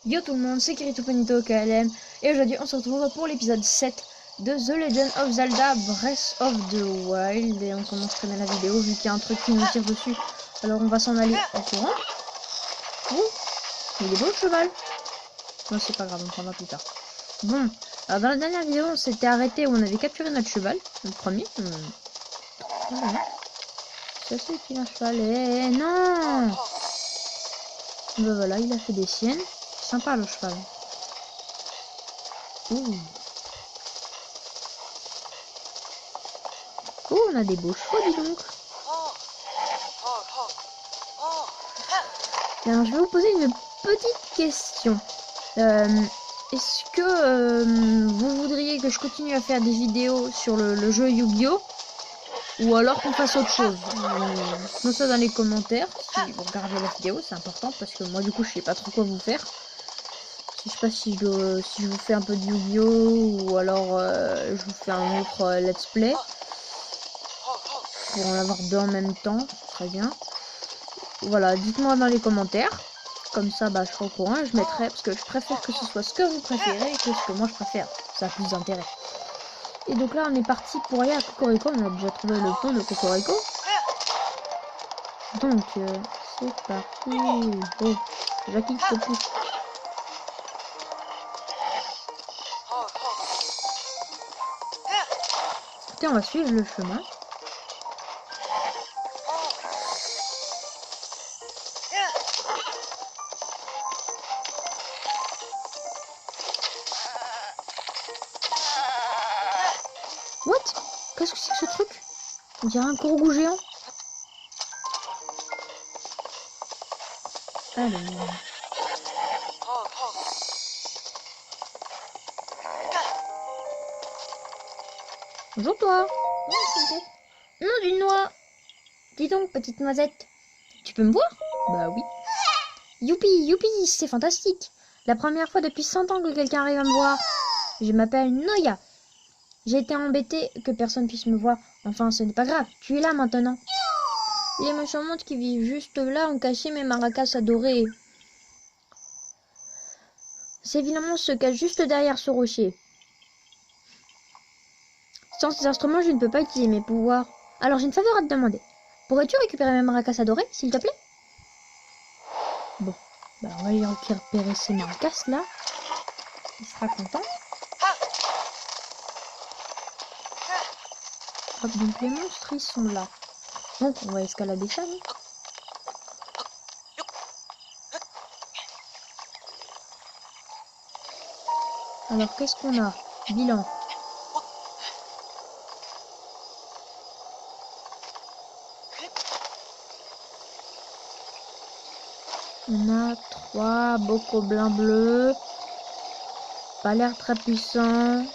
Yo tout le monde, c'est Kirito Panito KLM et aujourd'hui on se retrouve pour l'épisode 7 de The Legend of Zelda Breath of the Wild et on commence très bien la vidéo vu qu'il y a un truc qui nous tire dessus. Alors on va s'en aller en courant. Ouh, il est beau le cheval. Non c'est pas grave, on prendra plus tard. Bon, alors dans la dernière vidéo on s'était arrêté où on avait capturé notre cheval, le premier. Voilà. Ça c'est un cheval, et non. Ben voilà, il a fait des siennes. Sympa le cheval. Ouh. Oh, on a des beaux chevaux, dis donc. Alors, je vais vous poser une petite question. Est-ce que vous voudriez que je continue à faire des vidéos sur le jeu Yu-Gi-Oh! Ou alors qu'on fasse autre chose? Dites-moi ça dans les commentaires. Si vous regardez la vidéo, c'est important parce que moi, du coup, je sais pas trop quoi vous faire. Je sais pas si je vous fais un peu de Yu-Gi-Oh! Ou alors je vous fais un autre let's play. Pour en avoir deux en même temps, très bien. Voilà, dites-moi dans les commentaires. Comme ça, bah, je serai au courant et je mettrai, parce que je préfère que ce soit ce que vous préférez que ce que moi je préfère. Ça a plus d'intérêt. Et donc là, on est parti pour aller à Cocorico. On a déjà trouvé le pont de Cocorico. Donc, c'est parti. Oh, Jackie, je te pousse. Écoutez, on va suivre le chemin. What? Qu'est-ce que c'est que ce truc? On dirait un gourou géant. Allez. Bonjour toi. Non, d'une noix. Dis donc, petite noisette. Tu peux me voir? Bah oui. Youpi, youpi, c'est fantastique. La première fois depuis 100 ans que quelqu'un arrive à me voir. Je m'appelle Noya. J'ai été embêtée que personne puisse me voir. Enfin, ce n'est pas grave, tu es là maintenant. Les méchants mondes qui vivent juste là ont caché mes maracas adorés. Ces vilains monstres se cachent juste derrière ce rocher. Sans ces instruments, je ne peux pas utiliser mes pouvoirs. Alors j'ai une faveur à te demander. Pourrais-tu récupérer mes maracas adorés, s'il te plaît? Bon, bah on va aller récupérer ces maracas là. Il sera content. Hop, donc les monstres ils sont là. Donc on va escalader ça. Hein. Alors qu'est-ce qu'on a? Bilan. On a 3 bocoblins bleus. Pas l'air très puissant.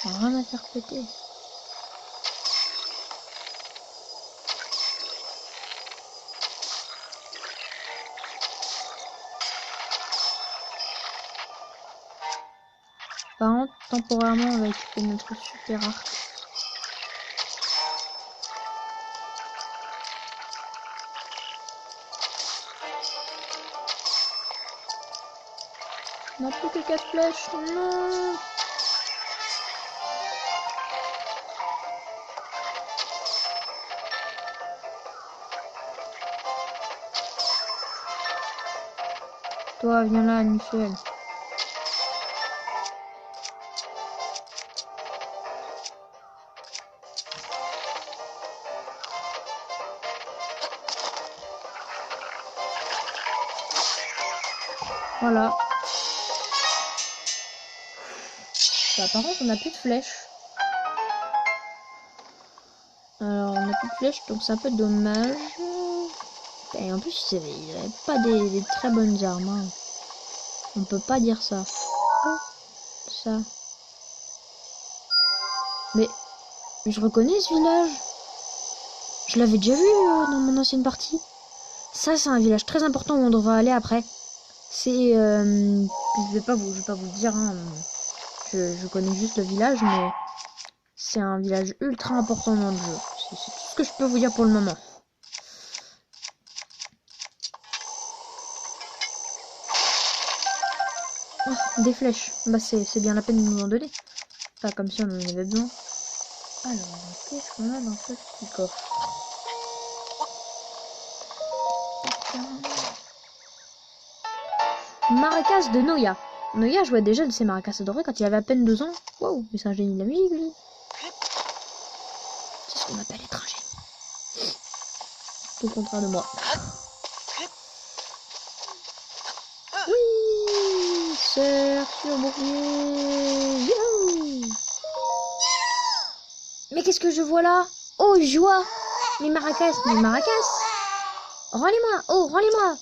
Rien à faire péter. Par contre, temporairement, on va équiper notre super arc. On n'a plus que 4 flèches. Non. Toi, viens là, Michel. Voilà. Bah, par contre, on n'a plus de flèches. Alors, on n'a plus de flèches, donc c'est un peu dommage. Et en plus, il n'avait pas des très bonnes armes. Hein. On peut pas dire ça. Oh, ça. Mais je reconnais ce village. Je l'avais déjà vu dans mon ancienne partie. Ça, c'est un village très important où on devra aller après. C'est... je vais pas vous le dire. Hein. Je connais juste le village, mais c'est un village ultra important dans le jeu. C'est tout ce que je peux vous dire pour le moment. Des flèches. Bah c'est bien la peine de nous en donner. Pas comme si on en avait besoin. Alors, qu'est-ce qu'on a dans ce petit coffre? Maracas de Noya. Noya jouait déjà de ses maracas adorés quand il avait à peine 2 ans. Wow, mais c'est un génie de la musique, lui. C'est ce qu'on appelle être un génie. Tout le contraire de moi. Oui, surf sur bouclier. Youhou. Mais qu'est-ce que je vois là? Oh, joie. Mes maracas. Rends-les-moi. Oh, rends-les-moi.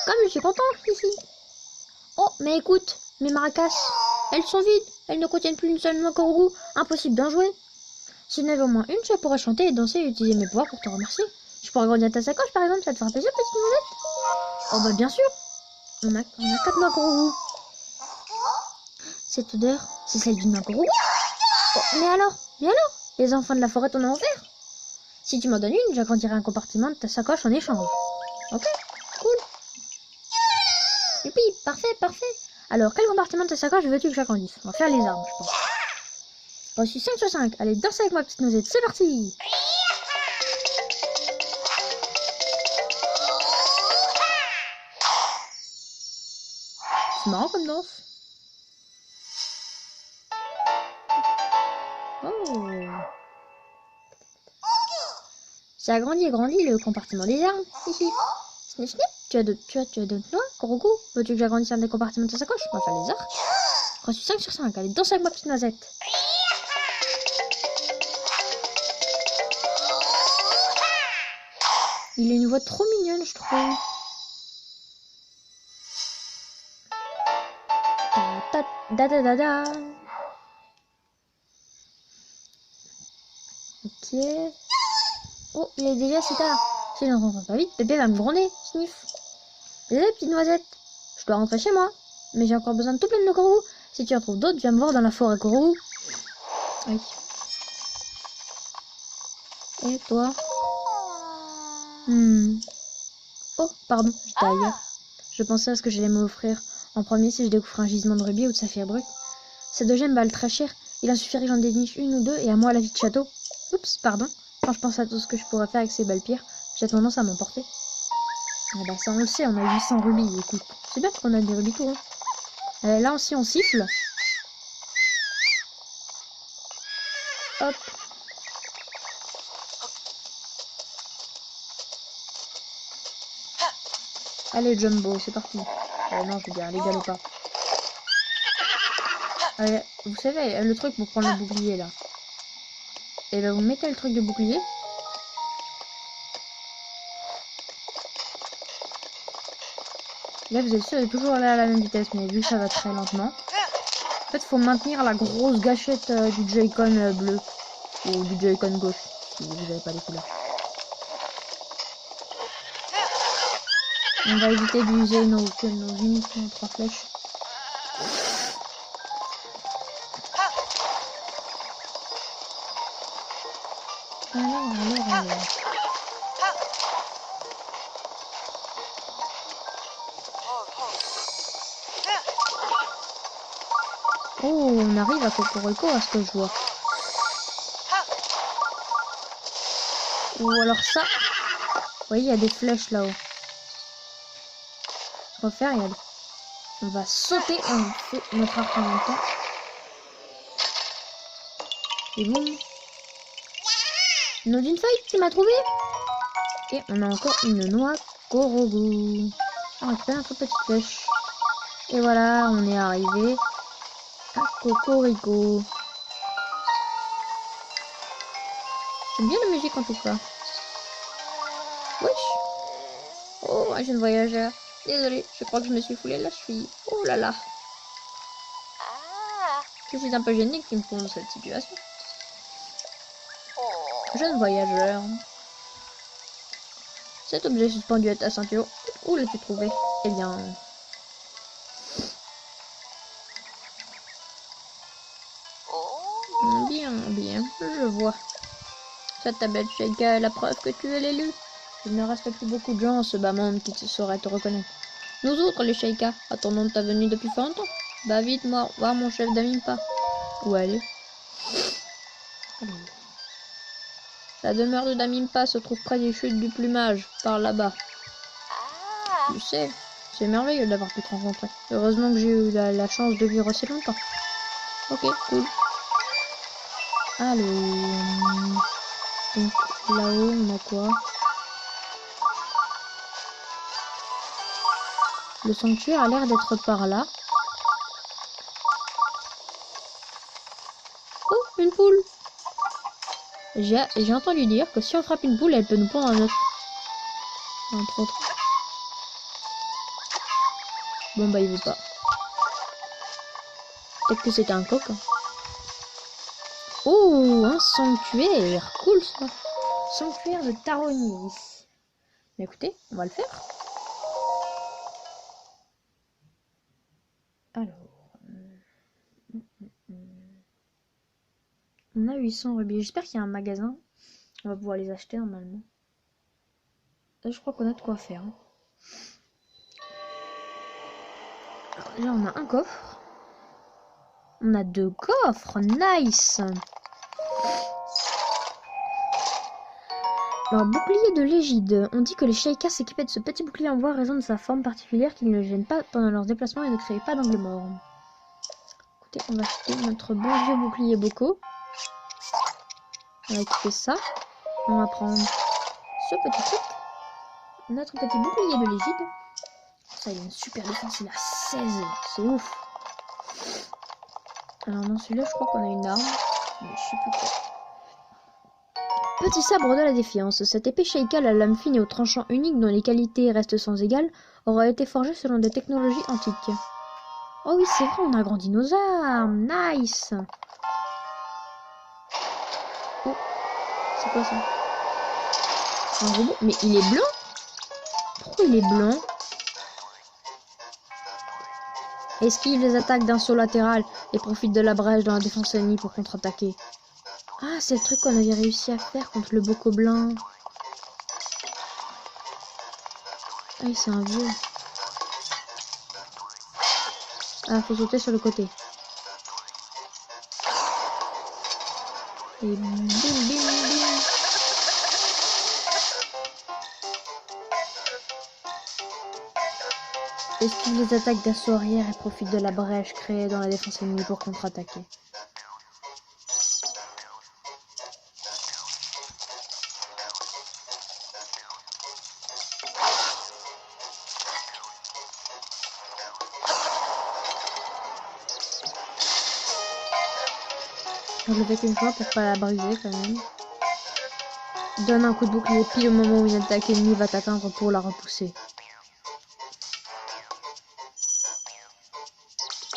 Comme je suis content ici. Oh, mais écoute, mes maracas, elles sont vides. Elles ne contiennent plus une seule noix Korogu. Impossible d'en jouer. Si j'en avais au moins une, je pourrais chanter et danser et utiliser mes pouvoirs pour te remercier. Je pourrais agrandir ta sacoche, par exemple, ça te fera plaisir, petite noisette? Oh bah bien sûr. On a 4 noix Korogu. Cette odeur, c'est celle d'une noix Korogu. Oh, mais alors? Les enfants de la forêt t'en ont offert. Si tu m'en donnes une, j'agrandirai un compartiment de ta sacoche en échange. Ok, cool. Youpi, parfait. Alors, quel compartiment de ta sacoche veux-tu que j'agrandisse? On va faire les armes, je pense. Reçu 5 sur 5. Allez, danse avec moi, petite noisette. C'est parti! C'est marrant comme danse. Oh! Ça agrandit et grandit le compartiment des armes. Ici. Snip, snip. Tu as d'autres noix, Korogu? Veux-tu que j'agrandisse un des compartiments de ta sacoche? On va faire les arcs. Reçu 5 sur 5. Allez, danse avec moi, petite noisette. Il a une voix trop mignonne, je trouve. Da. Ok. Oh, il est déjà si tard. Si je ne rentre pas vite, bébé va me gronder. Sniff. Désolé, petite noisette. Je dois rentrer chez moi. Mais j'ai encore besoin de tout plein de Korogu. Si tu en trouves d'autres, viens me voir dans la forêt Korogu. Oui. Et toi? Oh, pardon, j'étais ailleurs. Je pensais à ce que j'allais m'offrir en premier si je découvrais un gisement de rubis ou de saphir brut. Ces 2 gemmes valent très cher. Il en suffirait que j'en déniche 1 ou 2 et à moi la vie de château. Oups, pardon. Quand je pense à tout ce que je pourrais faire avec ces balles pierres, j'ai tendance à m'emporter. Ah bah ça on le sait, on a 800 rubis, écoute. C'est bien qu'on a des rubis tout rond. Là aussi on siffle. Hop. Allez Jumbo, c'est parti. Non, je veux dire, les galopas. Allez, vous savez, le truc pour prendre le bouclier là. Et ben vous mettez le truc de bouclier. Là vous êtes sûr de toujours aller à la même vitesse, mais vu que ça va très lentement. En fait il faut maintenir la grosse gâchette du Joy-Con bleu. Ou du Joy-Con gauche, si vous n'avez pas les couleurs. On va éviter d'user nos uniquement 3 flèches. Alors. Oh, on arrive à Cocorico à ce que je vois. Ou alors ça. Vous voyez, il y a des flèches là-haut. Ce qu'on va faire, regarde. On va sauter, on fait notre arc en même temps. Et boum. Nom d'une feuille, tu m'as trouvé. Et on a encore une noix Korogu. On récupère un peu petite flèche. Et voilà, on est arrivé à Cocorico. J'aime bien la musique en tout cas. Wesh. Oh, un jeune voyageur. Désolée, je crois que je me suis foulé la cheville. Oh là là. Je suis un peu gênée qu'il me pose dans cette situation. Jeune voyageur. Cet objet suspendu à ta ceinture, où l'as-tu trouvé? Eh bien... Bien, je vois. Cette tablette Sheikah est la preuve que tu es l'élu. Il ne reste plus beaucoup de gens en ce bas monde qui sauraient te reconnaître. Nous autres, les Sheikah, attendons ta venue depuis fort longtemps. Bah vite, moi, voir mon chef d'Amimpa. Où elle est? La demeure de Damimpa se trouve près des chutes du plumage, par là-bas. Tu sais, c'est merveilleux d'avoir pu te rencontrer. Heureusement que j'ai eu la chance de vivre aussi longtemps. Ok, cool. Alors... Donc là-haut, on a quoi? Le sanctuaire a l'air d'être par là. Oh, une poule! J'ai entendu dire que si on frappe une poule, elle peut nous pondre un œuf. Entre autres. Bon bah il veut pas. Peut-être que c'était un coq. Hein. Oh, un sanctuaire! Cool ça! Sanctuaire de Taronis. Mais écoutez, on va le faire. Alors... On a 800 rubis. J'espère qu'il y a un magasin. On va pouvoir les acheter normalement. Là, je crois qu'on a de quoi faire. Hein. Alors, là, on a un coffre. On a 2 coffres. Nice! Alors, bouclier de l'égide. On dit que les Sheikahs s'équipaient de ce petit bouclier en bois à raison de sa forme particulière qui ne les gêne pas pendant leurs déplacements et ne crée pas d'angle mort. Écoutez, on va acheter notre bon vieux bouclier Boko. On va équiper ça. On va prendre ce petit truc. Notre petit bouclier de l'égide. Ça, il a une super défense. Il a 16. C'est ouf. Alors, dans celui-là, je crois qu'on a une arme. Mais je sais plus quoi. Petit sabre de la défiance. Cette épée Sheikah à la lame fine et au tranchant unique dont les qualités restent sans égal aurait été forgée selon des technologies antiques. Oh oui, c'est vrai, on a agrandi nos armes. Nice. Oh, c'est quoi ça? Un robot? Mais il est blanc? Pourquoi il est blanc? Esquive les attaques d'un saut latéral et profite de la brèche dans la défense ennemie pour contre-attaquer. Ah, c'est le truc qu'on avait réussi à faire contre le Boko blanc. Ah, c'est un vieux. Ah, faut sauter sur le côté. Et bim, bim, bim. Esquive les attaques d'assaut arrière et profite de la brèche créée dans la défense ennemie pour contre-attaquer. Je le fais qu'une fois pour pas la briser quand même. Donne un coup de bouclier pile au moment où une attaque ennemie va t'atteindre pour la repousser.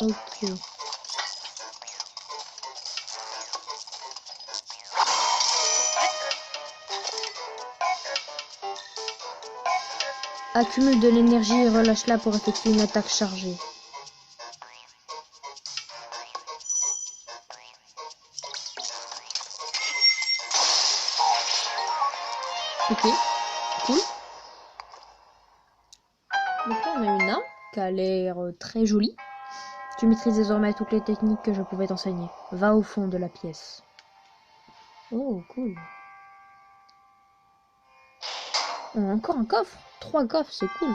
Ok. Accumule de l'énergie et relâche-la pour effectuer une attaque chargée. Ok, cool. Donc là on a une arme qui a l'air très jolie. Tu maîtrises désormais toutes les techniques que je pouvais t'enseigner. Va au fond de la pièce. Oh, cool. On a encore un coffre. 3 coffres, c'est cool.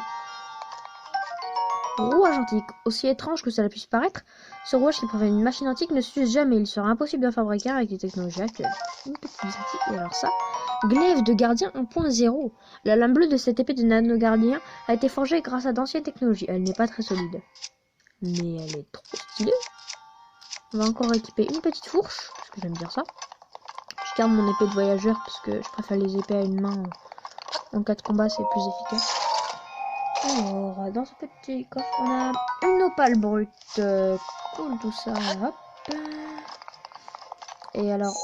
Rouage antique. Aussi étrange que cela puisse paraître, ce rouage qui provient d'une machine antique ne s'use jamais. Il sera impossible d'en fabriquer avec les technologies actuelles. Une petite antique, et alors ça. Glaive de gardien 1.0. La lame bleue de cette épée de nano-gardien a été forgée grâce à d'anciennes technologies. Elle n'est pas très solide. Mais elle est trop stylée. On va encore équiper une petite fourche, parce que j'aime bien ça. Je garde mon épée de voyageur, parce que je préfère les épées à une main. En cas de combat, c'est plus efficace. Alors, dans ce petit coffre, on a une opale brute. Cool, tout ça. Hop. Et alors,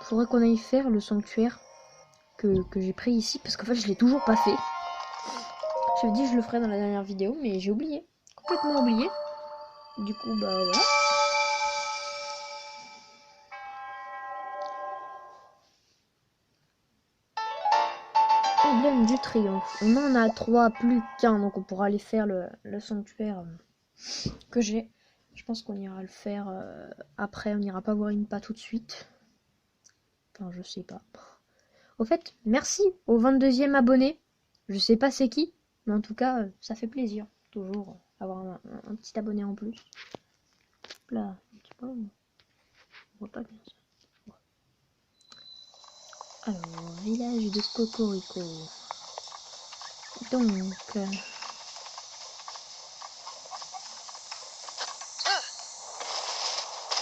faudrait qu'on aille faire le sanctuaire que j'ai pris ici, parce qu'en fait, je l'ai toujours pas fait. J'avais dit que je le ferais dans la dernière vidéo, mais j'ai oublié. Complètement oublié. Du coup, bah voilà. emblème du triomphe. On en a 3 plus qu'un, donc on pourra aller faire le sanctuaire que j'ai. Je pense qu'on ira le faire après, on n'ira pas voir Impa tout de suite. Enfin, je sais pas. Au fait, merci au 22e abonné. Je sais pas c'est qui, mais en tout cas, ça fait plaisir. Toujours avoir un petit abonné en plus. Là, un petit peu, on voit pas bien ça. Alors, village de Cocorico. Donc...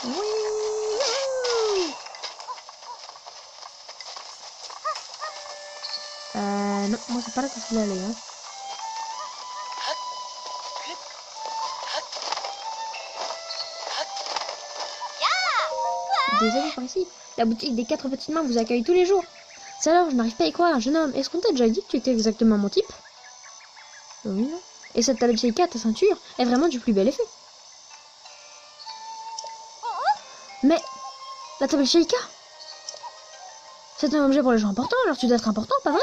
oui. Non, moi c'est pas là que je voulais aller. Hein. Désolé par ici. La boutique des 4 petites mains vous accueille tous les jours. C'est alors, je n'arrive pas à y croire, jeune homme. Est-ce qu'on t'a déjà dit que tu étais exactement mon type? Oui, non. Et cette tablette Sheikah, ta ceinture, est vraiment du plus bel effet. Mais la tablette Sheikah, c'est un objet pour les gens importants, alors tu dois être important, pas vrai?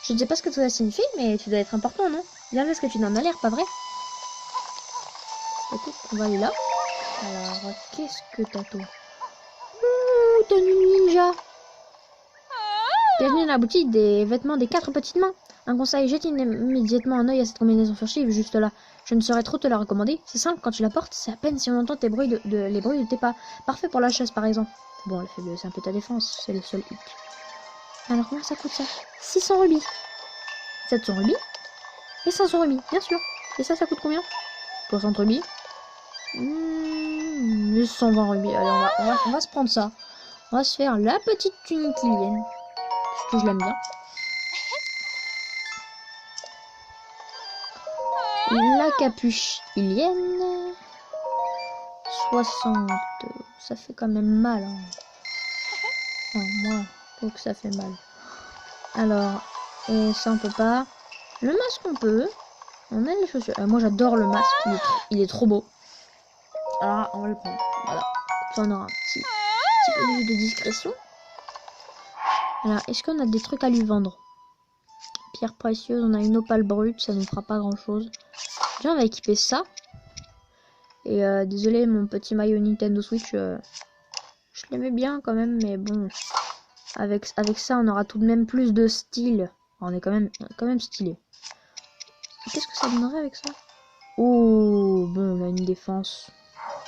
Je ne sais pas ce que ça signifie, mais tu dois être important, non? Bien est-ce que tu n'en as l'air, pas vrai? Écoute, on va aller là. Alors, qu'est-ce que t'as toi? Ouh, tenue ninja. Bienvenue dans la boutique des vêtements des 4 petites mains. Un conseil, jette immédiatement un œil à cette combinaison furtive juste là. Je ne saurais trop te la recommander. C'est simple, quand tu la portes, c'est à peine si on entend les bruits de tes pas. Parfait pour la chasse, par exemple. Bon, elle fait c'est un peu ta défense, c'est le seul hic. Alors, combien ça coûte ça? 600 rubis. 700 rubis et 500 rubis, bien sûr. Et ça coûte combien? 60 rubis. 120 rubis. Allez, on va se prendre ça. On va se faire la petite tunique ilienne. Parce que je l'aime bien. La capuche ilienne. 60. Ça fait quand même mal. Hein. Enfin, moi, je trouve que ça fait mal. Alors, et ça on peut pas. Le masque on peut. On a les chaussures. Moi j'adore le masque. Il est trop beau. Alors on va le prendre. Voilà. Comme ça on aura un petit peu de discrétion. Alors, est-ce qu'on a des trucs à lui vendre? Pierre précieuse, on a une opale brute, ça ne fera pas grand chose. Déjà on va équiper ça. Et désolé mon petit maillot Nintendo Switch, je l'aimais bien quand même, mais bon, avec ça on aura tout de même plus de style. On est quand même stylé. Qu'est-ce que ça donnerait avec ça? Oh, bon, on a une défense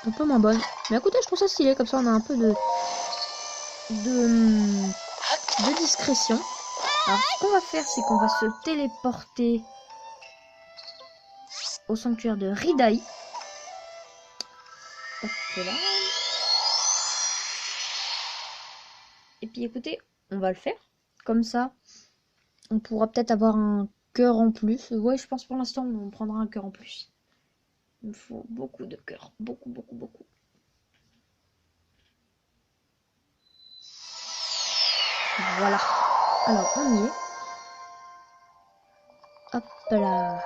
un peu moins bonne. Mais écoutez, je trouve ça stylé, comme ça on a un peu de discrétion. Alors ce qu'on va faire, c'est qu'on va se téléporter au sanctuaire de Ridai. Hop là. Et puis écoutez, on va le faire. Comme ça, on pourra peut-être avoir un cœur en plus. Ouais, je pense pour l'instant, on prendra un cœur en plus. Il me faut beaucoup de cœurs. Beaucoup, beaucoup, beaucoup. Voilà. Alors, on y est. Hop là.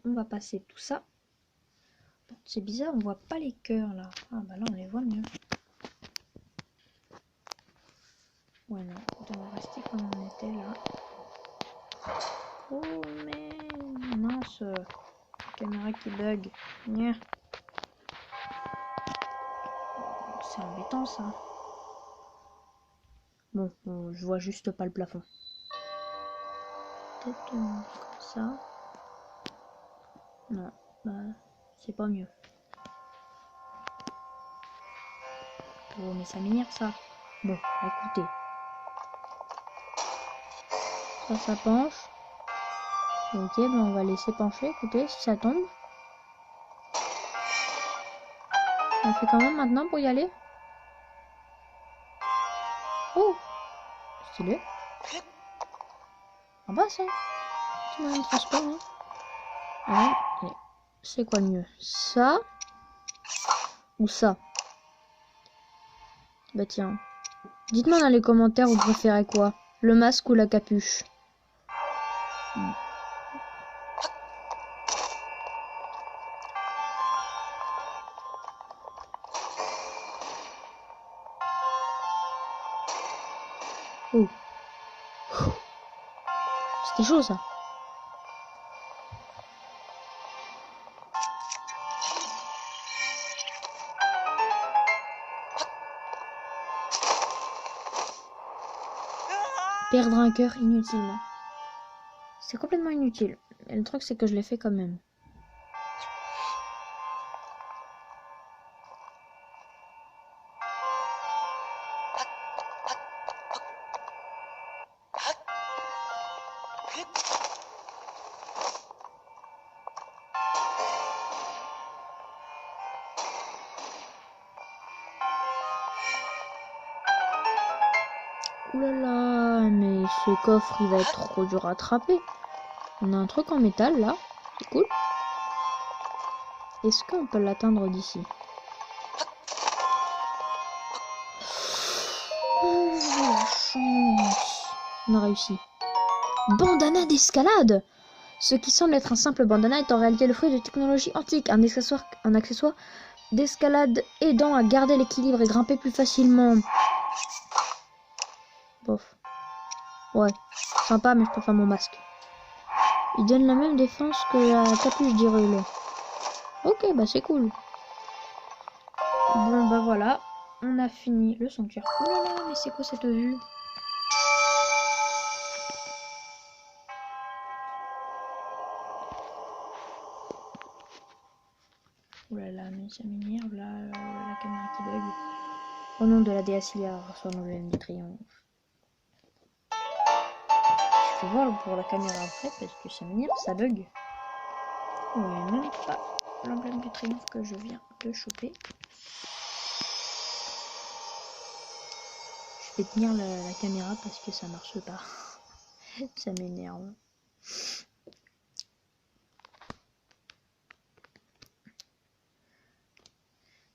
On va passer tout ça. C'est bizarre, on voit pas les cœurs là. Ah bah là, on les voit mieux. Ouais, non, on va rester comme on était là. Oh, mais mince. Caméra qui bug. C'est embêtant ça. Bon, je vois juste pas le plafond. Peut-être comme ça. Non, bah c'est pas mieux. Oh mais ça m'énerve ça. Bon, écoutez. Ça penche. Ok, bon on va laisser pencher. Écoutez, si ça tombe. On fait quand même maintenant pour y aller. Oh, stylé. En bas ça. C'est moyen de transport. Hein. Ouais. C'est quoi le mieux? Ça ou ça? Bah tiens. Dites-moi dans les commentaires vous préférez quoi? Le masque ou la capuche? Oh. C'était chaud ça. Perdre un cœur inutilement. C'est complètement inutile. Et le truc c'est que je l'ai fait quand même. Oulala, mais ce coffre il va être trop dur à attraper. On a un truc en métal là, c'est cool. Est-ce qu'on peut l'atteindre d'ici? Oh, la chance. On a réussi. Bandana d'escalade. Ce qui semble être un simple bandana est en réalité le fruit de technologie antique, un accessoire d'escalade aidant à garder l'équilibre et grimper plus facilement. Bof. Ouais, sympa, mais je préfère mon masque. Il donne la même défense que la capuche d'Hyrule. Ok, bah c'est cool. Bon, bah voilà, on a fini le sanctuaire. Oh là là, mais c'est quoi cette vue? Oh là là, mais ça m'énerve là, la caméra qui bug. Au nom de la déesse Ilia, reçoit l'emblème du triomphe. Je peux voir pour la caméra après parce que ça m'énerve, ça bug. Ouais, même pas l'emblème du triomphe que je viens de choper. Je vais tenir la caméra parce que ça marche pas. Ça m'énerve.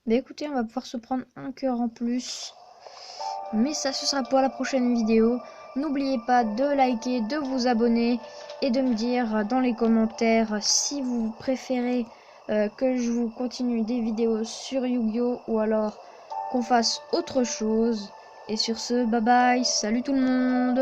Bah écoutez, on va pouvoir se prendre un cœur en plus. Mais ça, ce sera pour la prochaine vidéo. N'oubliez pas de liker, de vous abonner et de me dire dans les commentaires si vous préférez que je vous continue des vidéos sur Yu-Gi-Oh! Ou alors qu'on fasse autre chose. Et sur ce, bye bye, salut tout le monde!